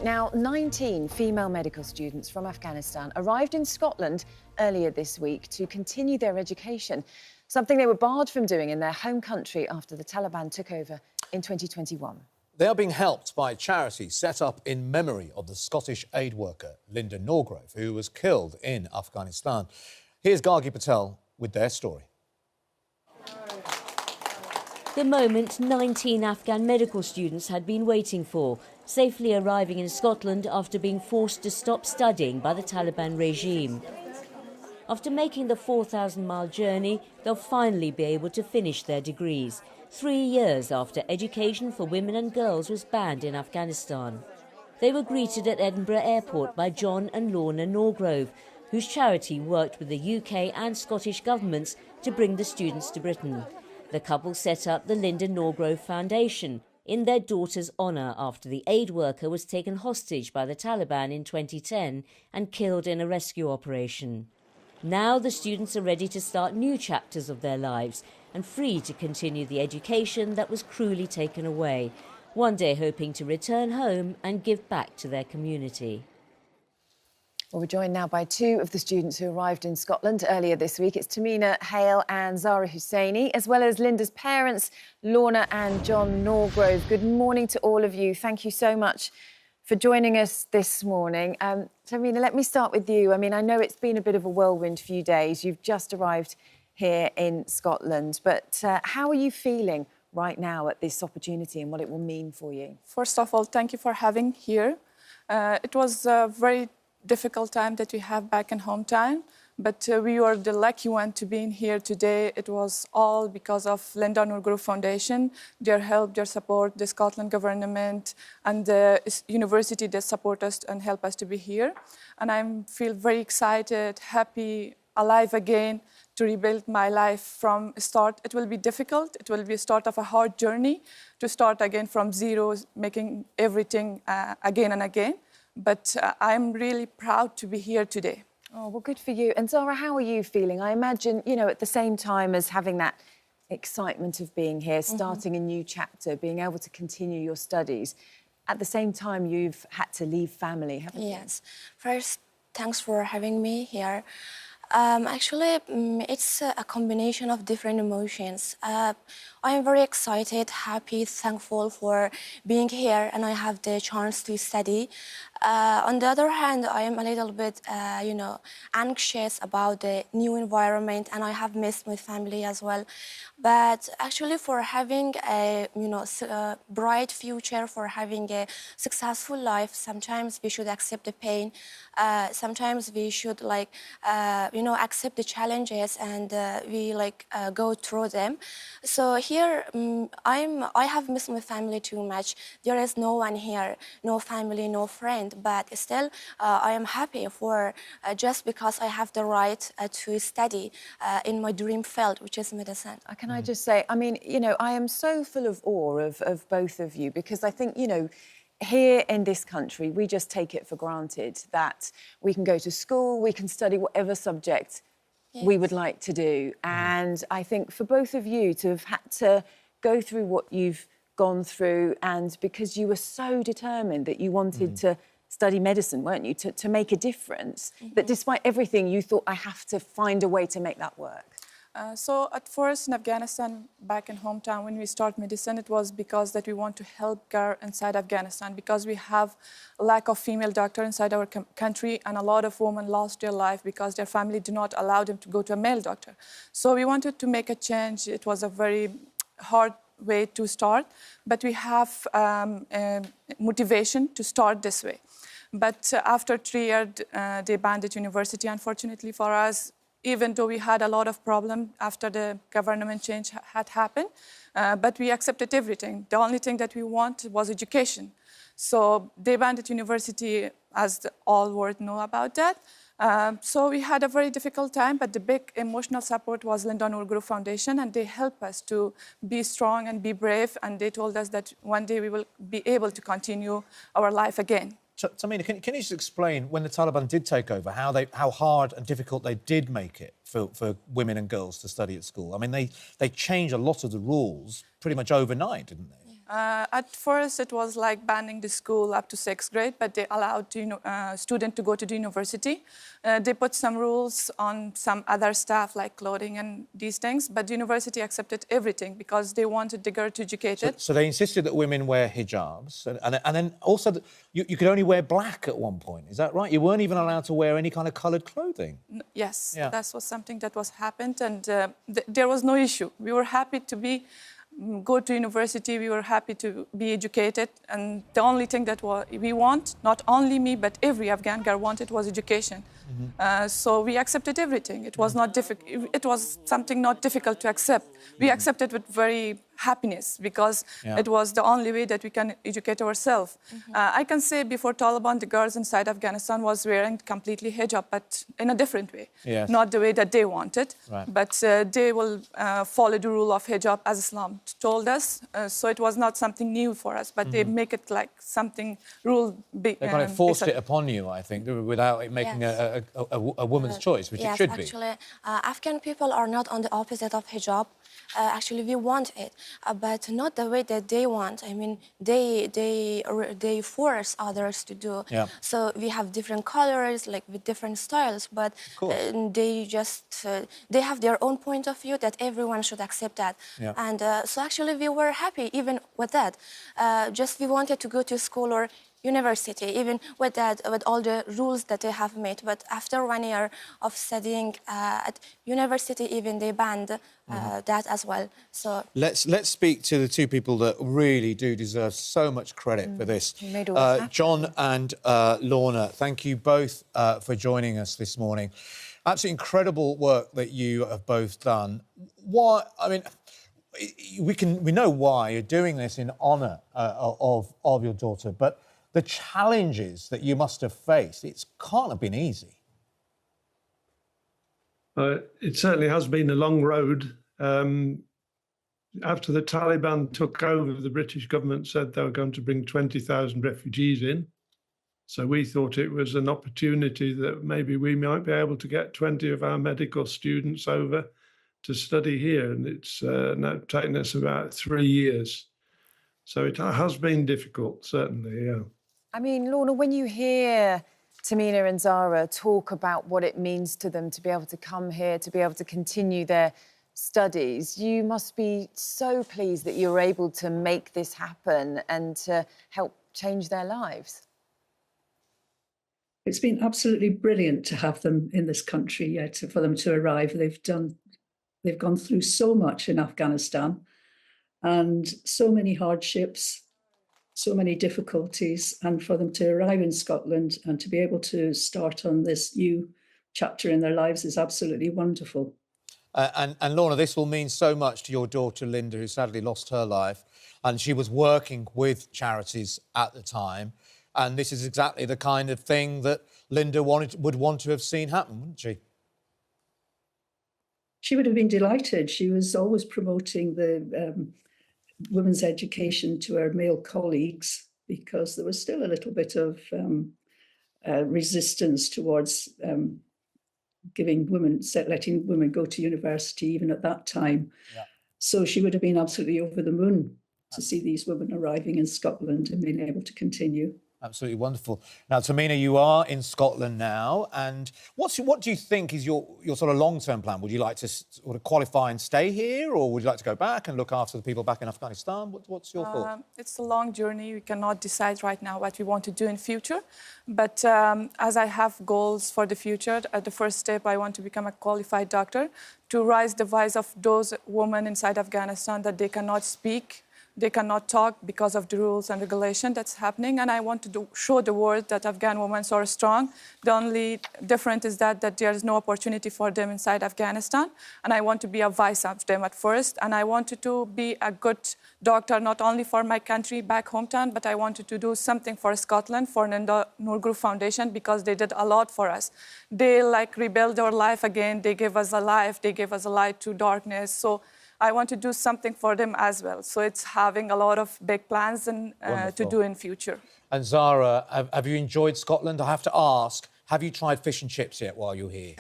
week now, 19 female medical students from Afghanistan arrived in Scotland earlier this week to continue their education, something they were barred from doing in their home country after the Taliban took over in 2021. They are being helped by charities set up in memory of the Scottish aid worker Linda Norgrove, who was killed in Afghanistan. Here's Gargi Patel with their story. The moment 19 Afghan medical students had been waiting for, safely arriving in Scotland after being forced to stop studying by the Taliban regime. After making the 4,000-mile journey, they'll finally be able to finish their degrees, 3 years after education for women and girls was banned in Afghanistan. They were greeted at Edinburgh Airport by John and Lorna Norgrove, whose charity worked with the UK and Scottish governments to bring the students to Britain. The couple set up the Linda Norgrove Foundation in their daughter's honour after the aid worker was taken hostage by the Taliban in 2010 and killed in a rescue operation. Now the students are ready to start new chapters of their lives and free to continue the education that was cruelly taken away, one day hoping to return home and give back to their community. Well, we're joined now by two of the students who arrived in Scotland earlier this week. It's Tamina Hale and Zara Husseini, as well as Linda's parents, Lorna and John Norgrove. Good morning to all of you. Thank you so much for joining us this morning. Tamina, let me start with you. I mean, I know it's been a bit of a whirlwind few days. You've just arrived here in Scotland, but how are you feeling right now at this opportunity and what it will mean for you? First of all, thank you for having here. It was a very difficult time that we have back in hometown, but we were the lucky one to be in here today. It was all because of Linda Norgrove Foundation, their help, their support, the Scotland government and the university that support us and help us to be here. And I feel very excited, happy, alive again to rebuild my life from start. It will be difficult. It will be a start of a hard journey to start again from zero, making everything again and again. But I'm really proud to be here today. Oh, well, good for you. And Zara, how are you feeling? I imagine, you know, at the same time as having that excitement of being here, starting a new chapter, being able to continue your studies, at the same time you've had to leave family, haven't you? Yes. First, thanks for having me here. Actually, it's a combination of different emotions. I am very excited, happy, thankful for being here and I have the chance to study. On the other hand, I am a little bit, anxious about the new environment and I have missed my family as well. But actually for having a, bright future, for having a successful life, sometimes we should accept the pain. Sometimes we should accept the challenges and go through them. So here, I have missed my family too much. There is no one here, no family, no friend. But still, I am happy for just because I have the right to study in my dream field, which is medicine. Can I just say, I mean, I am so full of awe of both of you because I think, here in this country, we just take it for granted that we can go to school, we can study whatever subject we would like to do. And I think for both of you to have had to go through what you've gone through and because you were so determined that you wanted to study medicine, weren't you, to make a difference, that despite everything, you thought, I have to find a way to make that work. So at first in Afghanistan, back in hometown, when we start medicine, it was because that we want to help girls inside Afghanistan because we have a lack of female doctors inside our country and a lot of women lost their life because their family did not allow them to go to a male doctor. So we wanted to make a change. It was a very hard way to start, but we have motivation to start this way. But after 3 years, they banned the university, unfortunately for us, even though we had a lot of problems after the government change had happened, but we accepted everything. The only thing that we want was education. So they banned the university, as all world know about that. So we had a very difficult time, but the big emotional support was Linda Norgrove Foundation, and they helped us to be strong and be brave, and they told us that one day we will be able to continue our life again. Tamina, can you just explain, when the Taliban did take over, how hard and difficult they did make it for women and girls to study at school? I mean, they changed a lot of the rules pretty much overnight, didn't they? At first, it was like banning the school up to 6th grade, but they allowed students to go to the university. They put some rules on some other stuff like clothing and these things, but the university accepted everything because they wanted the girl to educate it. So they insisted that women wear hijabs, and then also that you could only wear black at one point. Is that right? You weren't even allowed to wear any kind of coloured clothing. Yes, yeah. That was something that was happened, and there was no issue. We were happy to go to university, we were happy to be educated, and the only thing that we want, not only me, but every Afghan girl wanted, was education. So we accepted everything. It was not difficult. It was something not difficult to accept. We accepted with very happiness because it was the only way that we can educate ourselves. I can say before Taliban, the girls inside Afghanistan was wearing completely hijab, but in a different way. Not the way that they wanted, but they will follow the rule of hijab as Islam told us. So it was not something new for us, but they make it like something rule. They kind of forced it upon you, I think, without it making a woman's choice, which it should be. Yes, actually, Afghan people are not on the opposite of hijab. Actually, we want it, but not the way that they want. I mean, they force others to do. So we have different colors, like with different styles, but they have their own point of view that everyone should accept that. And so actually, we were happy even with that. Just we wanted to go to school or university, even with that, with all the rules that they have made. But after 1 year of studying at university, even they banned that as well. So let's speak to the two people that really do deserve so much credit for this. John and Lorna, thank you both for joining us this morning. Absolutely incredible work that you have both done. Why? I mean, we know why you're doing this in honour of your daughter, but the challenges that you must have faced, it can't have been easy. It certainly has been a long road. After the Taliban took over, the British government said they were going to bring 20,000 refugees in. So we thought it was an opportunity that maybe we might be able to get 20 of our medical students over to study here. And it's now taken us about 3 years. So it has been difficult, certainly, yeah. I mean, Lorna, when you hear Tamina and Zara talk about what it means to them to be able to come here, to be able to continue their studies, you must be so pleased that you're able to make this happen and to help change their lives. It's been absolutely brilliant to have them in this country, for them to arrive. They've gone through so much in Afghanistan and so many hardships, so many difficulties, and for them to arrive in Scotland and to be able to start on this new chapter in their lives is absolutely wonderful. And Lorna, this will mean so much to your daughter Linda, who sadly lost her life, and she was working with charities at the time, and this is exactly the kind of thing that Linda would want to have seen happen, wouldn't she? She would have been delighted. She was always promoting the women's education to her male colleagues because there was still a little bit of resistance towards letting women go to university even at that time. So she would have been absolutely over the moon to see these women arriving in Scotland and being able to continue. Absolutely wonderful. Now, Tamina, you are in Scotland now, and what do you think is your sort of long-term plan? Would you like to sort of qualify and stay here, or would you like to go back and look after the people back in Afghanistan? What's your thought? It's a long journey. We cannot decide right now what we want to do in future. But as I have goals for the future, at the first step, I want to become a qualified doctor to raise the voice of those women inside Afghanistan that they cannot speak, they cannot talk because of the rules and regulation that's happening. And I want to show the world that Afghan women are strong. The only difference is that there is no opportunity for them inside Afghanistan. And I want to be a voice of them at first. And I wanted to be a good doctor, not only for my country back hometown, but I wanted to do something for Scotland, for Linda Norgrove Foundation, because they did a lot for us. They rebuilt our life again. They gave us a life. They gave us a light to darkness. So I want to do something for them as well. So it's having a lot of big plans and to do in future. And Zara, have you enjoyed Scotland? I have to ask, Have you tried fish and chips yet while you're here?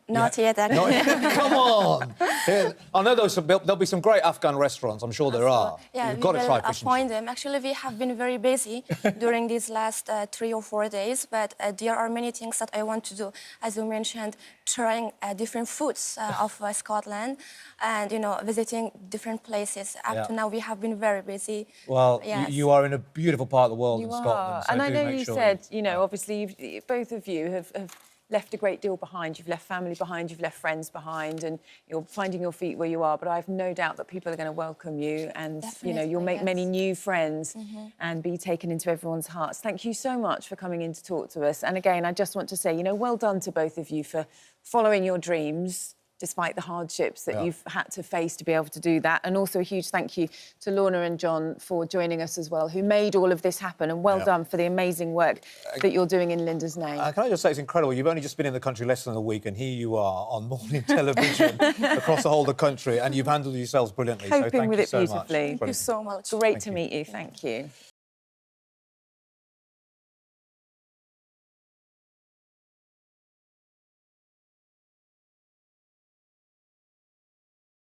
Not yet, actually. Not yet? Come on! Yeah. I know there'll be some great Afghan restaurants, I'm sure there are. Yeah, You've got to try fish and find chips. them. Actually, we have been very busy during these last 3 or 4 days, but there are many things that I want to do. As you mentioned, trying different foods of Scotland and, you know, visiting different places. Up to now, we have been very busy. Well, yes. you are in a beautiful part of the world in Scotland. So and I know you said, you know, yeah. obviously, both of you have left a great deal behind. You've left family behind, you've left friends behind, and you're finding your feet where you are. But I have no doubt that people are going to welcome you, and Definitely, you know, you'll make many new friends Mm-hmm. and be taken into everyone's hearts. Thank you so much for coming in to talk to us. And again, I just want to say, you know, well done to both of you for following your dreams, despite the hardships that you've had to face to be able to do that. And also a huge thank you to Lorna and John for joining us as well, who made all of this happen. And well done for the amazing work that you're doing in Linda's name. Can I just say it's incredible. You've only just been in the country less than a week, and here you are on morning television across the whole of the country, and you've handled yourselves brilliantly. Coping so thank with you it so beautifully. Much. Thank you so much. Great to meet you. Thank you.